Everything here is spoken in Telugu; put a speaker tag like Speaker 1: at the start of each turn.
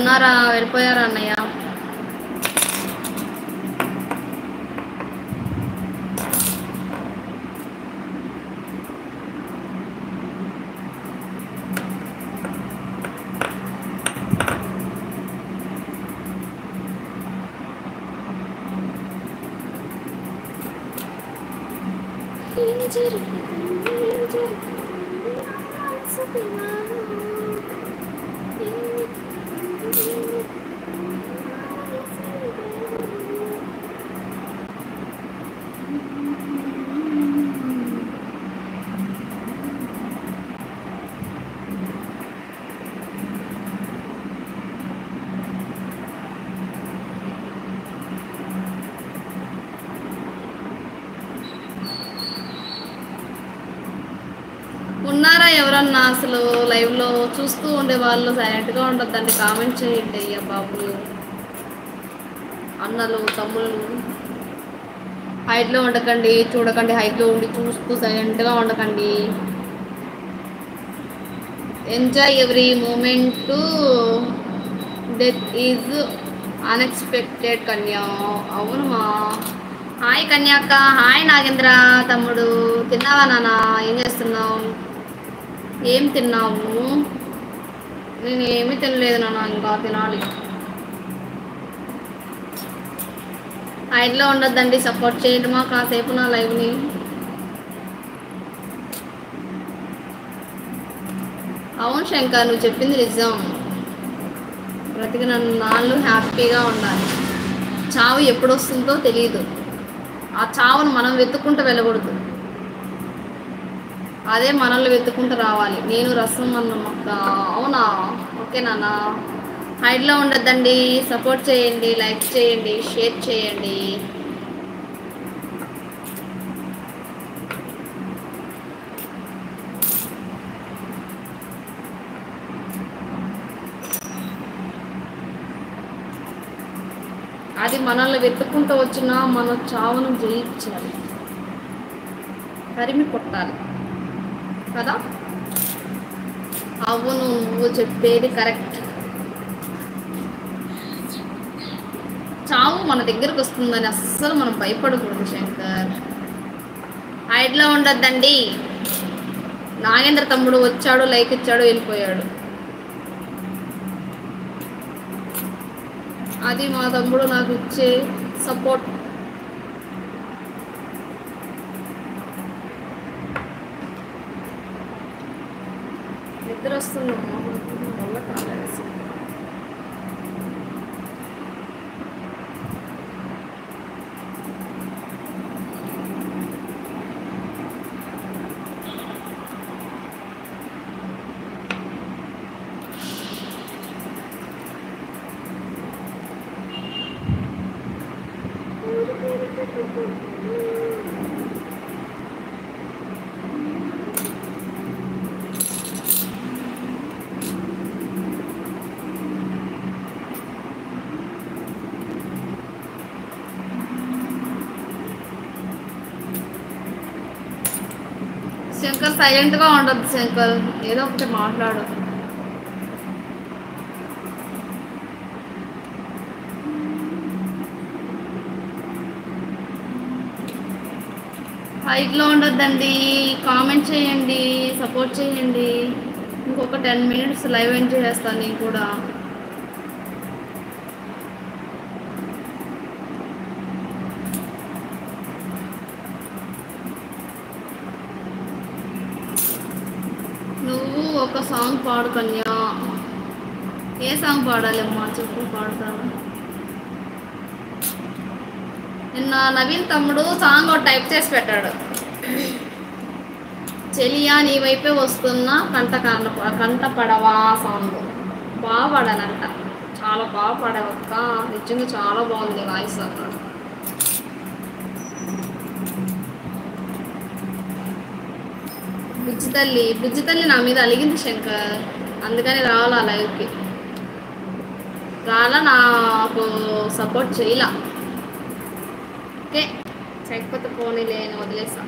Speaker 1: ఉన్నారా వెళ్ళిపోయారా అన్నయ్య? ఉన్నారా ఎవరన్నా? అసలు లైవ్లో చూస్తూ ఉండే వాళ్ళు సైలెంట్గా ఉండొద్దండి, కామెంట్ చేయండి అయ్యా బాబులు, అన్నలు, తమ్ముళ్ళు. హైట్లో ఉండకండి, చూడకండి, హైట్లో ఉండి చూస్తూ సైలెంట్గా ఉండకండి. Enjoy every moment, death is unexpected కన్యా. అవునమ్మా. హాయ్ కన్యాక్క, హాయ్ నాగేంద్ర తమ్ముడు. తిన్నావా నాన్న? ఏం చేస్తున్నావు? ఏం తిన్నావు? నేను ఏమీ తినలేదు నాన్న, ఇంకా తినాలి. హైట్లో ఉండొద్దండి, సపోర్ట్ చేయండి మా కాసేపు నా లైవ్ని. అవును శంకర్, నువ్వు చెప్పింది నిజం. బ్రతికిన నాళ్ళు హ్యాపీగా ఉండాలి. చావు ఎప్పుడు వస్తుందో తెలియదు. ఆ చావును మనం వెతుక్కుంటూ వెళ్ళకూడదు, అదే మనల్ని వెతుక్కుంటూ రావాలి. నేను రసం అన్నమక్క. అవునా? ఓకే నాన్న. హైట్లో ఉండద్దండి, సపోర్ట్ చేయండి, లైక్ చేయండి, షేర్ చేయండి. అది మనల్ని వెతుక్కుంటూ వచ్చినా మన చావును జయించాలి, తరిమి కొట్టాలి కదా. అవును, నువ్వు చెప్పేది కరెక్ట్. చావు మన దగ్గరకు వస్తుందని అస్సలు మనం భయపడకూడదు శంకర్. హైట్లో ఉండొద్దండి. నాగేంద్ర తమ్ముడు వచ్చాడు, లైక్ ఇచ్చాడు, వెళ్ళిపోయాడు. అది మా తమ్ముడు నాకు ఇచ్చే సపోర్ట్. నిద్ర వస్తుందమ్మా, వల్ల కాలేసి. శంకర్ సైలెంట్గా ఉండద్దు శంకర్, ఏదో ఒకటి మాట్లాడు. హైట్లో ఉండొద్దండి, కామెంట్ చేయండి, సపోర్ట్ చేయండి. ఇంకొక 10 minutes లైవ్ ఎంజాయ్ చేస్తాను నేను కూడా. నువ్వు ఒక సాంగ్ పాడు కన్యా. ఏ సాంగ్ పాడాలి అమ్మా చెప్పు, పాడతాను. నిన్న నవీన్ తమ్ముడు సాంగ్ ఒకటి టైప్ చేసి పెట్టాడు. చెలియా నీ వైపే వస్తున్న కంట పడవా సాంగ్. బాగా పాడానంట, చాలా బాగా పాడావక్క, నిజంగా చాలా బాగుంది వాయిస్ అన్నాడు. బుజ్జి తల్లి నా మీద అలిగింది శంకర్, అందుకని రావాలా లైవ్కి. రాలా, నాకు సపోర్ట్ చేయలా. ఓకే, చేయకపోతే పోనీ లేని వదిలేసా.